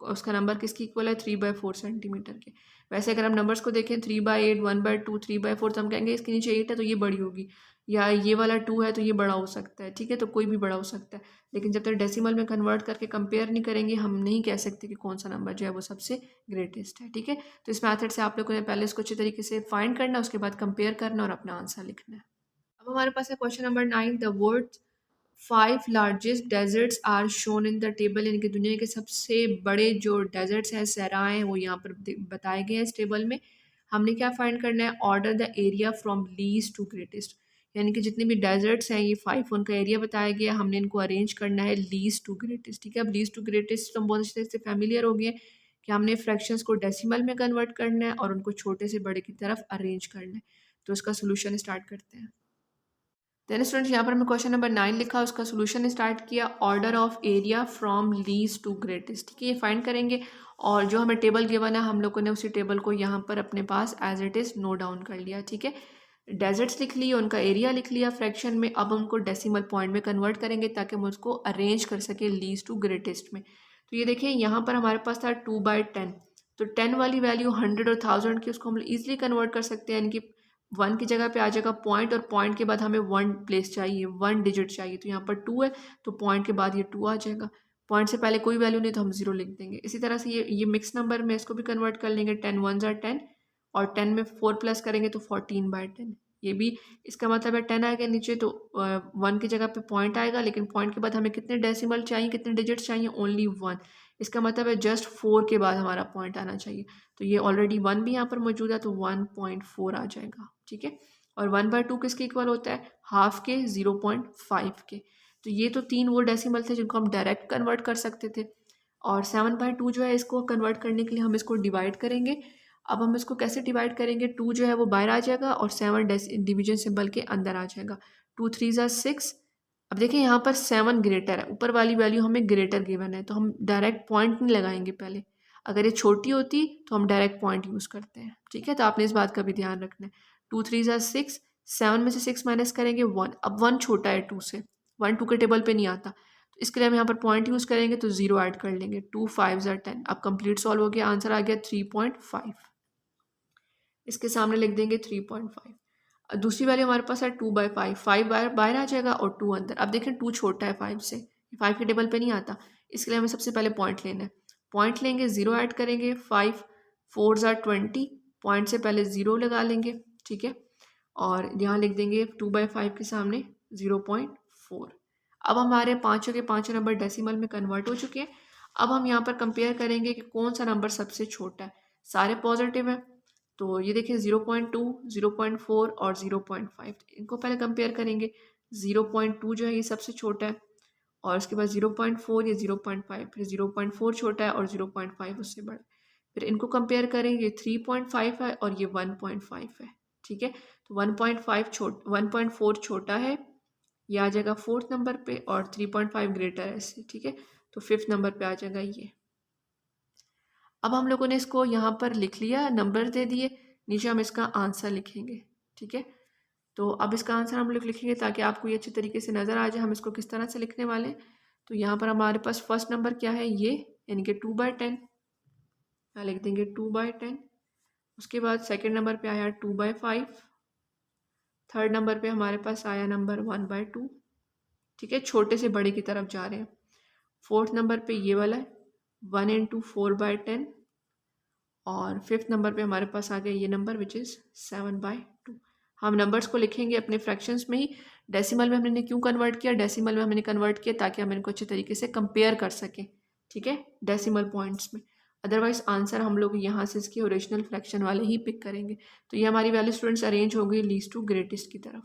उसका नंबर किसकी इक्वल है 3/4 सेंटीमीटर के। वैसे अगर हम नंबर्स को देखें 3/8, 1/2, 3/4, तो हम कहेंगे इसके नीचे 8 है तो ये बड़ी होगी, या ये वाला 2 है तो ये बड़ा हो सकता है, ठीक है, तो कोई भी बड़ा हो सकता है। लेकिन जब तक डेसिमल में कन्वर्ट करके कंपेयर नहीं करेंगे हम नहीं कह सकते कि कौन सा नंबर जो है वो सबसे ग्रेटेस्ट है, ठीक है। तो इस मैथड से आप लोगों ने पहले इसको अच्छे तरीके से फाइंड करना, उसके बाद कंपेयर करना और अपना आंसर लिखना है। अब हमारे पास है question number 9, the world 5 largest deserts are shown in the table, यानी कि दुनिया के सबसे बड़े जो डेजर्ट्स हैं, सहराएं हैं, वो यहाँ पर बताए गए हैं इस टेबल में। हमने क्या फाइंड करना है, order the area from least to greatest, यानी कि जितने भी डेजर्ट्स हैं ये 5, उनका एरिया बताया गया, हमने इनको अरेंज करना है लीस्ट टू ग्रेटेस्ट, ठीक है। अब लीस्ट टू ग्रेटेस्ट तो हम बहुत अच्छे से फैमिलियर हो गए कि हमने फ्रैक्शंस को डेसिमल में कन्वर्ट करना है और उनको छोटे से बड़े की तरफ अरेंज करना है। तो इसका सोल्यूशन स्टार्ट करते हैं। देन स्टूडेंट्स यहाँ पर हमें क्वेश्चन नंबर 9 लिखा, उसका सोल्यूशन स्टार्ट किया, order of area from least to greatest, ठीक है, ये फाइंड करेंगे। और जो हमें टेबल गिवन है हम लोगों ने उसी टेबल को यहाँ पर अपने पास as it is note down कर लिया, ठीक है। डेजर्ट्स लिख लिए, उनका एरिया लिख लिया फ्रैक्शन में, अब उनको डेसिमल पॉइंट में कन्वर्ट करेंगे ताकि हम उसको अरेंज कर सके लीस्ट टू ग्रेटेस्ट में। तो ये देखिए यहाँ पर हमारे पास था 2/10, तो 10 वाली वैल्यू 100 और 1000 की, उसको हम ईजिली कन्वर्ट कर सकते हैं, यानी कि 1 की जगह पे आ जाएगा पॉइंट, और पॉइंट के बाद हमें 1 प्लेस चाहिए, 1 डिजिट चाहिए, तो यहाँ पर 2 है तो पॉइंट के बाद ये 2 आ जाएगा, पॉइंट से पहले कोई वैल्यू नहीं तो हम 0 लिख देंगे। इसी तरह से ये मिक्स नंबर में इसको भी कन्वर्ट कर लेंगे, 10 1s are 10, और 10 में 4 प्लस करेंगे तो 14/10, ये भी इसका मतलब है 10 आएगा नीचे तो 1 की जगह पे पॉइंट आएगा, लेकिन पॉइंट के बाद हमें कितने डेसिमल चाहिए, कितने डिजिट्स चाहिए, ओनली 1, इसका मतलब है जस्ट 4 के बाद हमारा पॉइंट आना चाहिए, तो ये ऑलरेडी 1 भी यहाँ पर मौजूद है तो 1.4 आ जाएगा, ठीक है। और 1/2 किसके इक्वल होता है, हाफ के, 0.5 के। तो ये तो 3 वो डेसिमल थे जिनको हम डायरेक्ट कन्वर्ट कर सकते थे, और 7/2 जो है इसको कन्वर्ट करने के लिए हम इसको डिवाइड करेंगे। अब हम इसको कैसे डिवाइड करेंगे, 2 जो है वो बाहर आ जाएगा और 7 डिवीजन सिंबल के अंदर आ जाएगा, 2 3s are 6। अब देखिए यहाँ पर 7 ग्रेटर है, ऊपर वाली वैल्यू हमें ग्रेटर गिवन है तो हम डायरेक्ट पॉइंट नहीं लगाएंगे पहले, अगर ये छोटी होती तो हम डायरेक्ट पॉइंट यूज़ करते हैं, ठीक है। तो आपने इस बात का भी ध्यान रखना है। 2 3s are 6, 7 में से 6 माइनस करेंगे 1, अब 1 छोटा है 2 से, 1 2 के टेबल पे नहीं आता, तो इसके लिए हम यहाँ पर पॉइंट यूज़ करेंगे तो 0 ऐड कर लेंगे, 2 5s are 10। अब कंप्लीट सॉल्व हो गया, आंसर आ गया 3.5, इसके सामने लिख देंगे 3.5। दूसरी वैल्यू हमारे पास है 2/5, 5 बाहर आ जाएगा और 2 अंदर। अब देखें 2 छोटा है 5 से, 5 के टेबल पे नहीं आता, इसके लिए हमें सबसे पहले पॉइंट लेना है, पॉइंट लेंगे, 0 ऐड करेंगे, 5 4s are 20, पॉइंट से पहले 0 लगा लेंगे, ठीक है, और यहाँ लिख देंगे 2/5 के सामने 0.4। अब हमारे पाँचों के पाँचों नंबर डेसिमल में कन्वर्ट हो चुके हैं। अब हम यहाँ पर कंपेयर करेंगे कि कौन सा नंबर सबसे छोटा है, सारे पॉजिटिव है, तो ये देखिए 0.2, 0.4 और 0.5, इनको पहले कंपेयर करेंगे। 0.2 जो है ये सबसे छोटा है, और उसके बाद 0.4, ये 0.5, फिर 0.4 छोटा है और 0.5 उससे बड़ा, फिर इनको कंपेयर करेंगे, 3.5 है और ये 1.5 है, ठीक है। तो 1.4 छोटा है, ये आ जाएगा 4th नंबर पे, और 3.5 ग्रेटर है इससे, ठीक है, तो 5th नंबर पे आ जाएगा ये। अब हम लोगों ने इसको यहाँ पर लिख लिया, नंबर दे दिए, नीचे हम इसका आंसर लिखेंगे, ठीक है। तो अब इसका आंसर हम लोग लिखेंगे ताकि आपको ये अच्छी तरीके से नज़र आ जाए हम इसको किस तरह से लिखने वाले हैं। तो यहाँ पर हमारे पास फर्स्ट नंबर क्या है, ये यानी कि 2/10, यहाँ लिख देंगे 2/10। उसके बाद सेकेंड नंबर पे आया 2/5, थर्ड नंबर पे हमारे पास आया नंबर 1/2, ठीक है, छोटे से बड़े की तरफ जा रहे हैं। फोर्थ नंबर पे ये वाला है 1 × 4/10, और 5th नंबर पे हमारे पास आ गया ये नंबर विच इज़ 7/2। हम नंबर्स को लिखेंगे अपने फ्रैक्शंस में ही, डेसिमल में हमने क्यों कन्वर्ट किया, डेसिमल में हमने कन्वर्ट किया ताकि हम इनको अच्छे तरीके से कंपेयर कर सकें, ठीक है, डेसिमल पॉइंट्स में। अदरवाइज आंसर हम लोग यहाँ से इसके ओरिजिनल फ्रैक्शन वाले ही पिक करेंगे। तो ये हमारी वैल्यू स्टूडेंट्स अरेंज हो गई लीस्ट टू ग्रेटेस्ट की तरफ।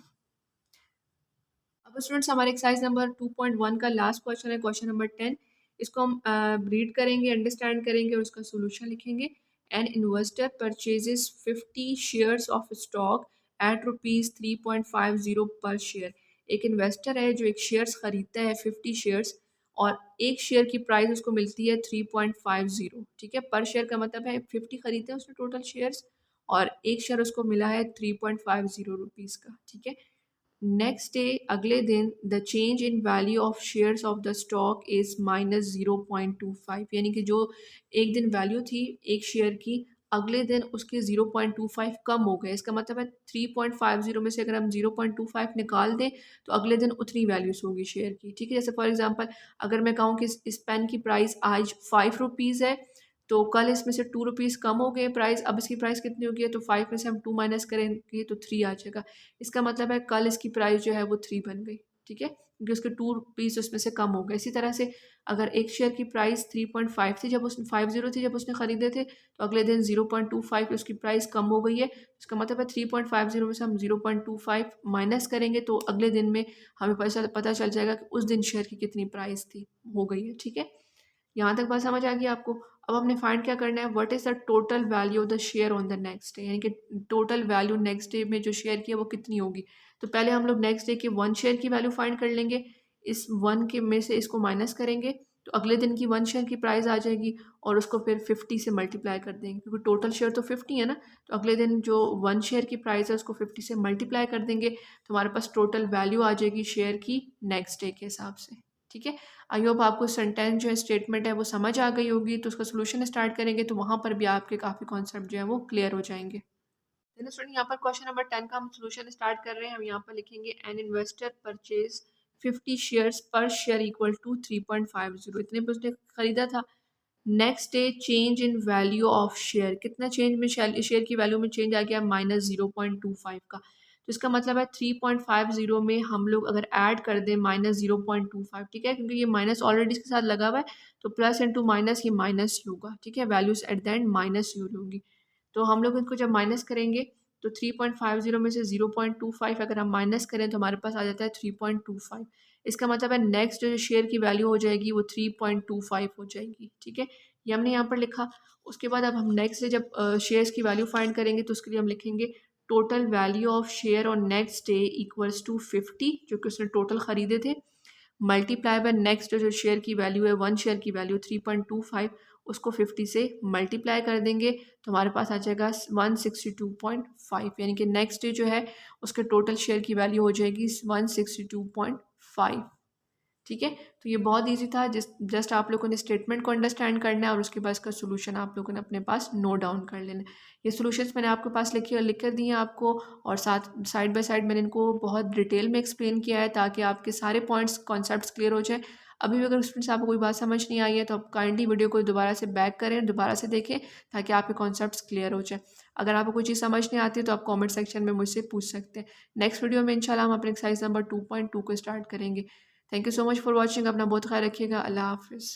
अब स्टूडेंट्स हमारे एक्सरसाइज नंबर 2.1 का लास्ट क्वेश्चन है, क्वेश्चन नंबर 10। इसको हम रीड करेंगे, अंडरस्टैंड करेंगे और उसका सोल्यूशन लिखेंगे। An investor purchases 50 shares of stock at ₹3.50 पर शेयर। एक इन्वेस्टर है जो एक शेयर्स खरीदता है 50 शेयर्स, और एक शेयर की प्राइस उसको मिलती है 3.50। ठीक है, पर शेयर का मतलब है 50 खरीदते हैं उसने टोटल शेयर्स, और एक शेयर उसको मिला है 3.50 रुपीज़ का। ठीक है, नेक्स्ट डे अगले दिन the change in value of shares of the stock is -0.25, यानी कि जो एक दिन वैल्यू थी एक शेयर की, अगले दिन उसके 0.25 कम हो गए। इसका मतलब है 3.50 में से अगर हम 0.25 निकाल दें तो अगले दिन उतनी वैल्यूज होगी शेयर की। ठीक है, जैसे फॉर एग्जांपल अगर मैं कहूँ कि इस पेन की प्राइस आज 5 रुपीज़ है, तो कल इसमें से 2 रुपीज़ कम हो गए प्राइस, अब इसकी प्राइस कितनी होगी, तो 5 में से हम 2 माइनस करेंगे तो 3 आ जाएगा। इसका मतलब है कल इसकी प्राइस जो है वो 3 बन गई। ठीक है, क्योंकि उसके 2 रुपीज़ उसमें से कम हो गए। इसी तरह से अगर एक शेयर की प्राइस 3.5 थी जब उसने 50 थी जब उसने खरीदे थे, तो अगले दिन 0.25 पे उसकी प्राइस कम हो गई है। इसका मतलब है 3.50 में से हम 0.25 माइनस करेंगे तो अगले दिन में हमें पता चल जाएगा कि उस दिन शेयर की कितनी प्राइस थी, हो गई है। ठीक है, यहाँ तक बात समझ आ गई आपको। अब हमने फाइंड क्या करना है, what is the total value of the share on the next day, यानी कि टोटल वैल्यू नेक्स्ट डे में जो शेयर की है वो कितनी होगी। तो पहले हम लोग नेक्स्ट डे के 1 शेयर की वैल्यू फाइंड कर लेंगे, इस 1 के में से इसको माइनस करेंगे तो अगले दिन की 1 शेयर की प्राइस आ जाएगी, और उसको फिर 50 से मल्टीप्लाई कर देंगे क्योंकि टोटल शेयर तो 50 है ना। तो अगले दिन जो 1 शेयर की प्राइस है उसको 50 से मल्टीप्लाई कर देंगे, तो हमारे पास टोटल वैल्यू आ जाएगी शेयर की नेक्स्ट डे के हिसाब से। ठीक है, आई होप आपको सेंटेंस जो है स्टेटमेंट है वो समझ आ गई होगी। तो उसका सोल्यूशन स्टार्ट करेंगे तो वहाँ पर भी आपके काफ़ी कॉन्सेप्ट जो है वो क्लियर हो जाएंगे। देन स्टूडेंट यहाँ पर क्वेश्चन नंबर 10 का हम सोल्यूशन स्टार्ट कर रहे हैं। हम यहाँ पर लिखेंगे एन इन्वेस्टर परचेज 50 शेयर्स पर शेयर इक्वल टू 3.50, इतने पे उसने खरीदा था। Next day change in value of share, कितना चेंज में शेयर की वैल्यू में चेंज आ गया, -0.25 का। तो इसका मतलब है 3.50 में हम लोग अगर ऐड कर दें -0.25, ठीक है, क्योंकि ये माइनस ऑलरेडी इसके साथ लगा हुआ है, तो प्लस इंटू माइनस ये माइनस ही होगा। ठीक है, values at the end minus ही होगी। तो हम लोग इनको जब माइनस करेंगे तो 3.50 में से 0.25 अगर हम माइनस करें तो हमारे पास आ जाता है 3.25। इसका मतलब है नेक्स्ट जो शेयर की वैल्यू हो जाएगी वो 3.25 हो जाएगी। ठीक है, ये हमने यहाँ पर लिखा। उसके बाद अब हम नेक्स्ट जब शेयर्स की वैल्यू फाइंड करेंगे तो उसके लिए हम लिखेंगे total value of share on next day equals to 50, जो कि उसने टोटल खरीदे थे, मल्टीप्लाई बाय नेक्स्ट जो शेयर की वैल्यू है 1 शेयर की वैल्यू 3.25, उसको 50 से मल्टीप्लाई कर देंगे तो हमारे पास आ जाएगा 162.5, यानी कि नेक्स्ट डे जो है उसके टोटल शेयर की वैल्यू हो जाएगी 162.5। ठीक है, तो ये बहुत इजी था, जस्ट आप लोगों ने स्टेटमेंट को अंडरस्टैंड करना है और उसके बाद इसका सोल्यूशन आप लोगों ने अपने पास नोट डाउन कर लेना है। ये सोल्यूशंस मैंने आपके पास लिख कर दिए हैं आपको, और साथ साइड बाय साइड मैंने इनको बहुत डिटेल में एक्सप्लेन किया है ताकि आपके सारे पॉइंट्स कॉन्सेप्ट्स क्लियर हो जाए। अभी भी अगर स्टूडेंट्स आपको कोई बात समझ नहीं आई है तो आप काइंडली वीडियो को दोबारा से बैक करें, दोबारा से देखें ताकि आपके कॉन्सेप्ट्स क्लियर हो जाए। अगर आपको कोई चीज़ समझ नहीं आती तो आप कमेंट सेक्शन में मुझसे पूछ सकते हैं। नेक्स्ट वीडियो में इंशाल्लाह हम अपने एक्सरसाइज नंबर 2.2 को स्टार्ट करेंगे। Thank you so much for watching. अपना बहुत ख्याल रखिएगा। अल्लाह हाफिज़।